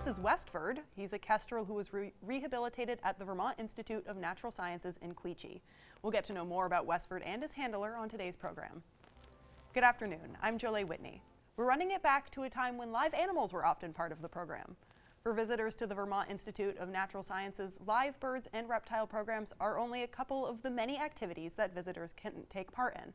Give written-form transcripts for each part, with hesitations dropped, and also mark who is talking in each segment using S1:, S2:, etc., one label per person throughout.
S1: This is Westford. He's a kestrel who was rehabilitated at the Vermont Institute of Natural Sciences in Quechee. We'll get to know more about Westford and his handler on today's program. Good afternoon. I'm Jolie Whitney. We're running it back to a time when live animals were often part of the program. For visitors to the Vermont Institute of Natural Sciences, live birds and reptile programs are only a couple of the many activities that visitors can take part in.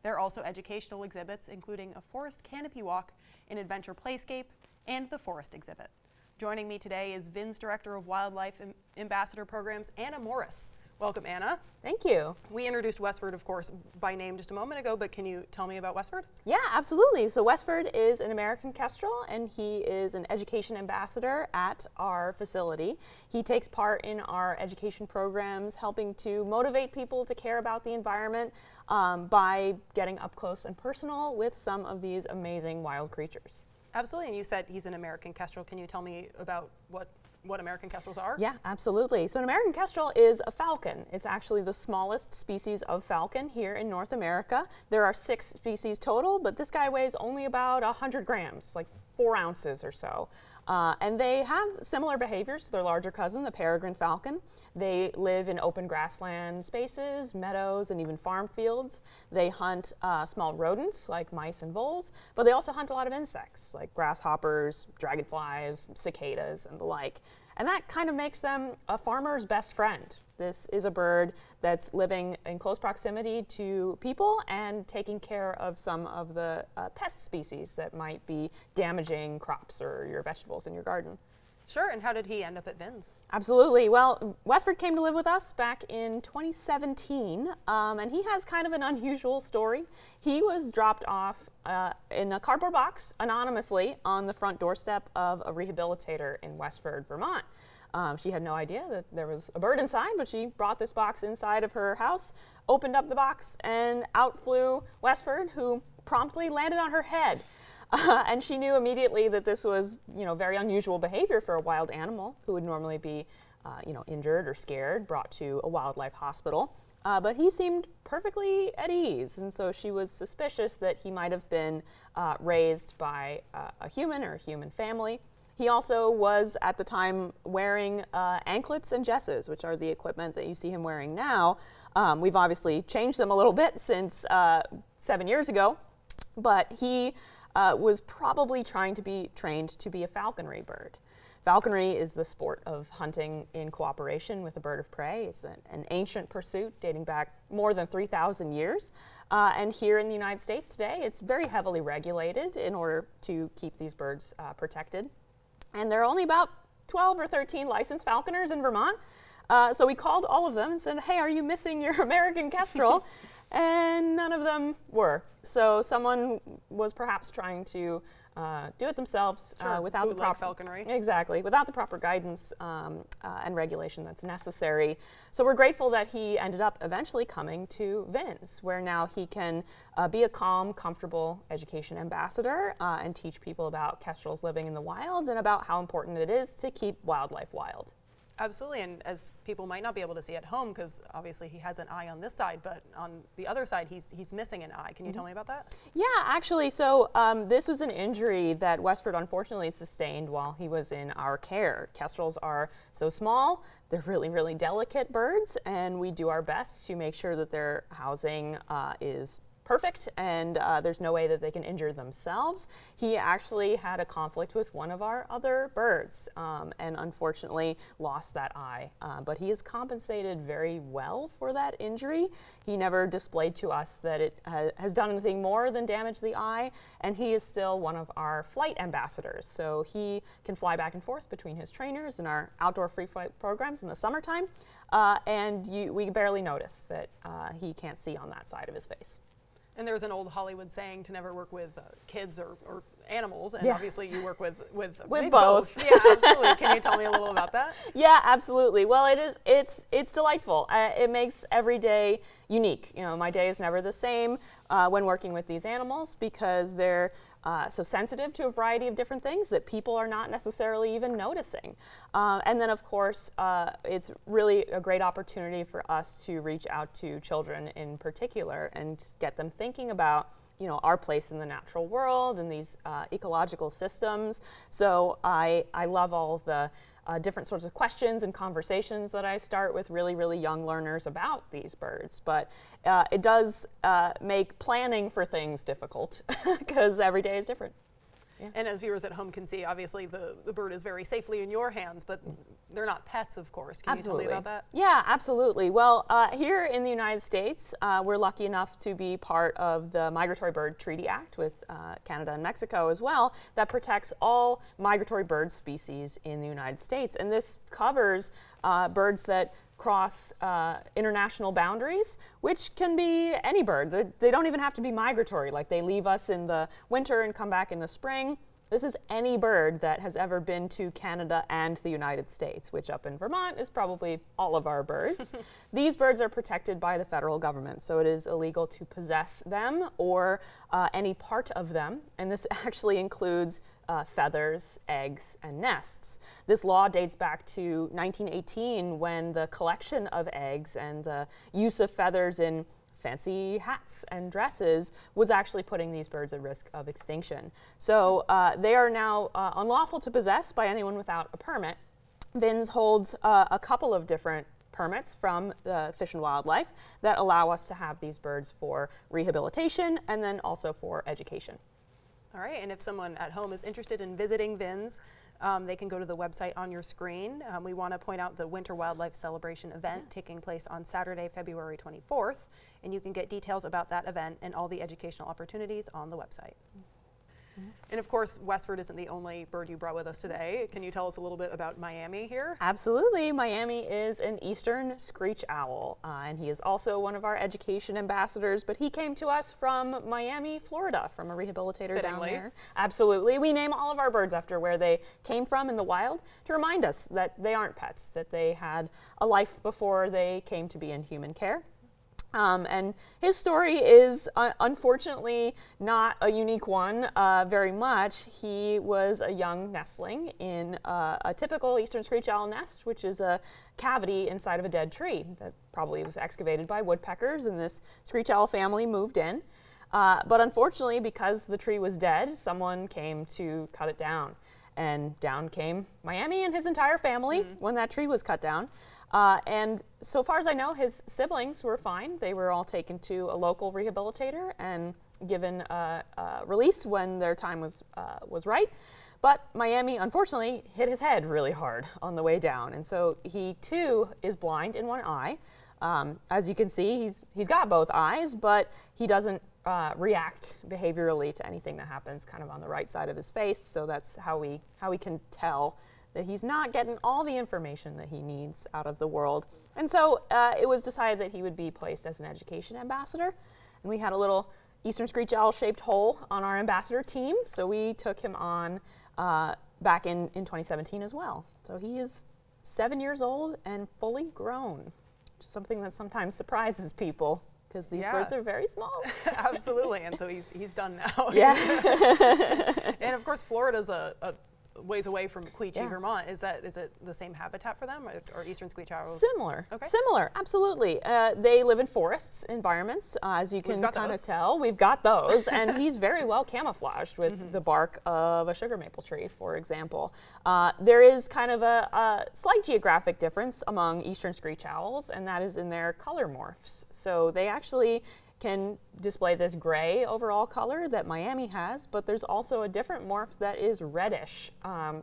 S1: There are also educational exhibits, including a forest canopy walk, an adventure playscape, and the forest exhibit. Joining me today is VINS Director of Wildlife Ambassador Programs, Anna Morris. Welcome, Anna.
S2: Thank you.
S1: We introduced Westford, of course, by name just a moment ago, but can you tell me about Westford?
S2: Yeah, absolutely. So Westford is an American Kestrel, and he is an education ambassador at our facility. He takes part in our education programs, helping to motivate people to care about the environment by getting up close and personal with some of these amazing wild creatures.
S1: Absolutely, and you said he's an American Kestrel. Can you tell me about what American Kestrels are?
S2: Yeah, absolutely. So an American Kestrel is a falcon. It's actually the smallest species of falcon here in North America. There are 6 species total, but this guy weighs only about 100 grams, like 4 ounces or so. And they have similar behaviors to their larger cousin, the peregrine falcon. They live in open grassland spaces, meadows, and even farm fields. They hunt small rodents like mice and voles, but they also hunt a lot of insects like grasshoppers, dragonflies, cicadas, and the like. And that kind of makes them a farmer's best friend. This is a bird that's living in close proximity to people and taking care of some of the pest species that might be damaging crops or your vegetables in your garden.
S1: Sure, and how did he end up at VINS?
S2: Absolutely. Well, Westford came to live with us back in 2017, and he has kind of an unusual story. He was dropped off in a cardboard box anonymously on the front doorstep of a rehabilitator in Westford, Vermont. She had no idea that there was a bird inside, but she brought this box inside of her house, opened up the box, and out flew Westford, who promptly landed on her head. And she knew immediately that this was, very unusual behavior for a wild animal who would normally be, injured or scared, brought to a wildlife hospital. But he seemed perfectly at ease, and so she was suspicious that he might have been raised by a human or a human family. He also was, at the time, wearing anklets and jesses, which are the equipment that you see him wearing now. We've obviously changed them a little bit since 7 years ago, but he was probably trying to be trained to be a falconry bird. Falconry is the sport of hunting in cooperation with a bird of prey. It's an ancient pursuit dating back more than 3,000 years. And here in the United States today, it's very heavily regulated in order to keep these birds protected. And there are only about 12 or 13 licensed falconers in Vermont. So we called all of them and said, hey, are you missing your American Kestrel? And none of them were. So someone was perhaps trying to do it themselves without the proper
S1: falconry.
S2: Exactly, without the proper guidance and regulation that's necessary. So we're grateful that he ended up eventually coming to VINS, where now he can be a calm, comfortable education ambassador and teach people about kestrels living in the wild and about how important it is to keep wildlife wild.
S1: Absolutely, and as people might not be able to see at home, because obviously he has an eye on this side, but on the other side he's missing an eye. Can you tell me about that?
S2: Yeah, actually, so this was an injury that Westford unfortunately sustained while he was in our care. Kestrels are so small, they're really, really delicate birds, and we do our best to make sure that their housing is perfect and there's no way that they can injure themselves. He actually had a conflict with one of our other birds and unfortunately lost that eye. But he is compensated very well for that injury. He never displayed to us that it has done anything more than damage the eye, and he is still one of our flight ambassadors. So he can fly back and forth between his trainers and our outdoor free flight programs in the summertime, and we barely notice that he can't see on that side of his face.
S1: And there's an old Hollywood saying to never work with kids or animals, and obviously you work with
S2: both.
S1: Yeah, absolutely. Can you tell me a little about that?
S2: Yeah, absolutely. Well, it's delightful. It makes every day unique. My day is never the same when working with these animals because they're so sensitive to a variety of different things that people are not necessarily even noticing. And then, of course, it's really a great opportunity for us to reach out to children in particular and get them thinking about our place in the natural world and these ecological systems. So I love all the different sorts of questions and conversations that I start with really, really young learners about these birds. But it does make planning for things difficult because every day is different. Yeah.
S1: And as viewers at home can see, obviously the bird is very safely in your hands, but they're not pets, of course. Can
S2: Absolutely.
S1: you tell me about that?
S2: Yeah, absolutely. Well, here in the United States, we're lucky enough to be part of the Migratory Bird Treaty Act with Canada and Mexico as well, that protects all migratory bird species in the United States. And this covers birds that cross international boundaries, which can be any bird. They don't even have to be migratory, like they leave us in the winter and come back in the spring. This is any bird that has ever been to Canada and the United States, which up in Vermont is probably all of our birds. These birds are protected by the federal government, so it is illegal to possess them or any part of them, and this actually includes feathers, eggs, and nests. This law dates back to 1918 when the collection of eggs and the use of feathers in fancy hats and dresses was actually putting these birds at risk of extinction. So they are now unlawful to possess by anyone without a permit. VINS holds a couple of different permits from the Fish and Wildlife that allow us to have these birds for rehabilitation and then also for education.
S1: All right, and if someone at home is interested in visiting VINS, they can go to the website on your screen. We want to point out the Winter Wildlife Celebration event taking place on Saturday, February 24th, and you can get details about that event and all the educational opportunities on the website. And of course, Westford isn't the only bird you brought with us today. Can you tell us a little bit about Miami here?
S2: Absolutely. Miami is an Eastern Screech Owl, and he is also one of our education ambassadors, but he came to us from Miami, Florida, from a rehabilitator down there. Absolutely. We name all of our birds after where they came from in the wild to remind us that they aren't pets, that they had a life before they came to be in human care. And his story is unfortunately not a unique one very much. He was a young nestling in a typical Eastern Screech Owl nest, which is a cavity inside of a dead tree that probably was excavated by woodpeckers, and this Screech Owl family moved in. But unfortunately, because the tree was dead, someone came to cut it down. And down came Miami and his entire family when that tree was cut down. And so far as I know, his siblings were fine. They were all taken to a local rehabilitator and given release when their time was right. But Miami, unfortunately, hit his head really hard on the way down. And so he, too, is blind in one eye. As you can see, he's got both eyes, but he doesn't react behaviorally to anything that happens kind of on the right side of his face. So that's how we can tell that he's not getting all the information that he needs out of the world. And so it was decided that he would be placed as an education ambassador. And we had a little Eastern Screech Owl shaped hole on our ambassador team. So we took him on back in 2017 as well. So he is 7 years old and fully grown, which is something that sometimes surprises people because these birds are very small.
S1: Absolutely, and so he's done now.
S2: Yeah.
S1: And of course, Florida's a ways away from Quechee, Vermont. Is it the same habitat for them, or Eastern Screech Owls?
S2: Similar.
S1: Okay.
S2: Similar, absolutely. They live in forests environments, as you can kind of tell. We've got those, and he's very well camouflaged with the bark of a sugar maple tree, for example. There is kind of a slight geographic difference among Eastern Screech Owls, and that is in their color morphs. So they actually can display this gray overall color that Miami has, but there's also a different morph that is reddish,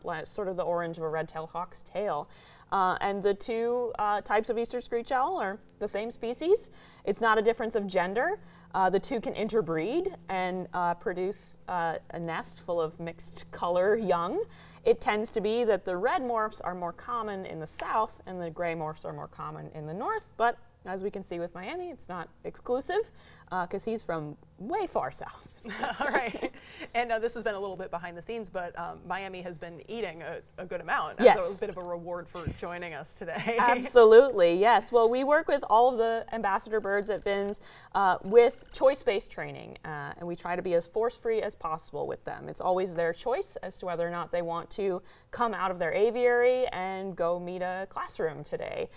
S2: like sort of the orange of a red-tailed hawk's tail. And the two types of Eastern Screech Owl are the same species. It's not a difference of gender. The two can interbreed and produce a nest full of mixed color young. It tends to be that the red morphs are more common in the south and the gray morphs are more common in the north, but as we can see with Miami, it's not exclusive because he's from way far south.
S1: All right. And this has been a little bit behind the scenes, but Miami has been eating a good amount.
S2: Yes.
S1: So it was a bit of a reward for joining us today.
S2: Absolutely, yes. Well, we work with all of the ambassador birds at VINS with choice-based training, and we try to be as force-free as possible with them. It's always their choice as to whether or not they want to come out of their aviary and go meet a classroom today.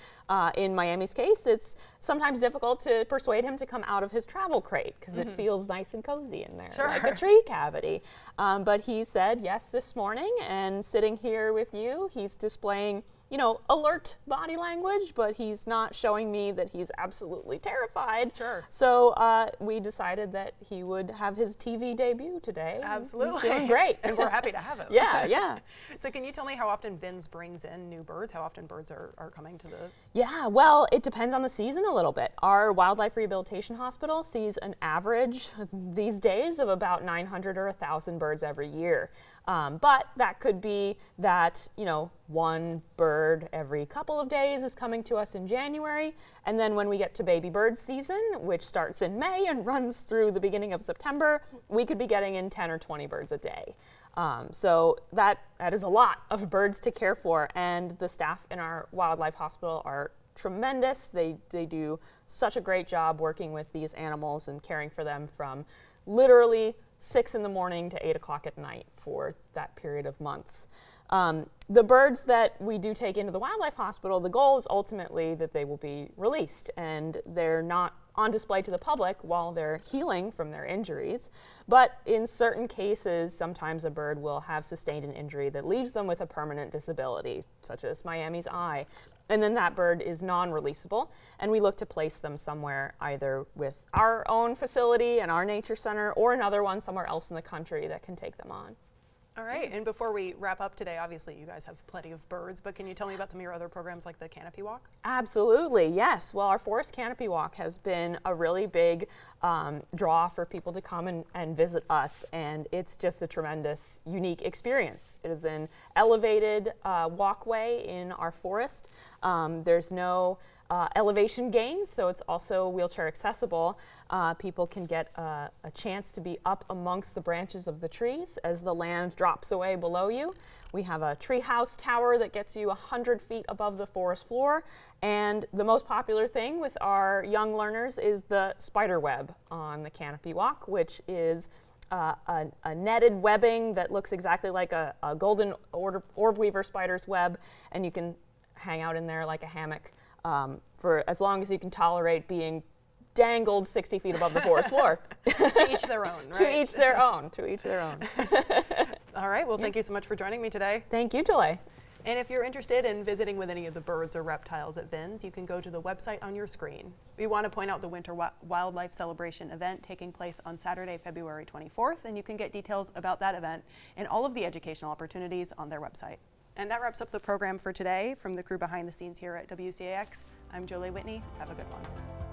S2: In Miami's case, it's sometimes difficult to persuade him to come out of his travel crate because it feels nice and cozy in there,
S1: Sure.
S2: like a tree cavity. But he said yes this morning, and sitting here with you, he's displaying, you know, alert body language, but he's not showing me that he's absolutely terrified.
S1: Sure.
S2: So we decided that he would have his TV debut today.
S1: Absolutely.
S2: He's doing great.
S1: And we're happy to have him.
S2: Yeah, yeah.
S1: So can you tell me how often VINS brings in new birds? How often birds are coming to the...
S2: Yeah, well, it depends on the season a little bit. Our wildlife rehabilitation hospital sees an average these days of about 900 or 1,000 birds every year. But that could be that, you know, one bird every couple of days is coming to us in January. And then when we get to baby bird season, which starts in May and runs through the beginning of September, we could be getting in 10 or 20 birds a day. So that is a lot of birds to care for. And the staff in our wildlife hospital are tremendous. They do such a great job working with these animals and caring for them from literally 6 in the morning to 8 o'clock at night for that period of months. The birds that we do take into the wildlife hospital, the goal is ultimately that they will be released and they're not on display to the public while they're healing from their injuries. But in certain cases, sometimes a bird will have sustained an injury that leaves them with a permanent disability, such as Miami's eye. And then that bird is non-releasable, and we look to place them somewhere either with our own facility and our nature center or another one somewhere else in the country that can take them on.
S1: All right, and before we wrap up today, obviously you guys have plenty of birds, but can you tell me about some of your other programs like the Canopy Walk?
S2: Absolutely, yes. Well, our Forest Canopy Walk has been a really big draw for people to come and visit us, and it's just a tremendous, unique experience. It is an elevated walkway in our forest. There's no elevation gain, so it's also wheelchair accessible. People can get a chance to be up amongst the branches of the trees as the land drops away below you. We have a treehouse tower that gets you 100 feet above the forest floor, and the most popular thing with our young learners is the spider web on the Canopy Walk, which is a netted webbing that looks exactly like a golden orb weaver spider's web, and you can hang out in there like a hammock for as long as you can tolerate being dangled 60 feet above the forest floor.
S1: To each their own, right?
S2: To each their own, to each their own.
S1: All right, well, thank you so much for joining me today.
S2: Thank you, Joy.
S1: And if you're interested in visiting with any of the birds or reptiles at VINS, you can go to the website on your screen. We want to point out the Winter Wildlife Celebration event taking place on Saturday, February 24th, and you can get details about that event and all of the educational opportunities on their website. And that wraps up the program for today. From the crew behind the scenes here at WCAX, I'm Jolie Whitney. Have a good one.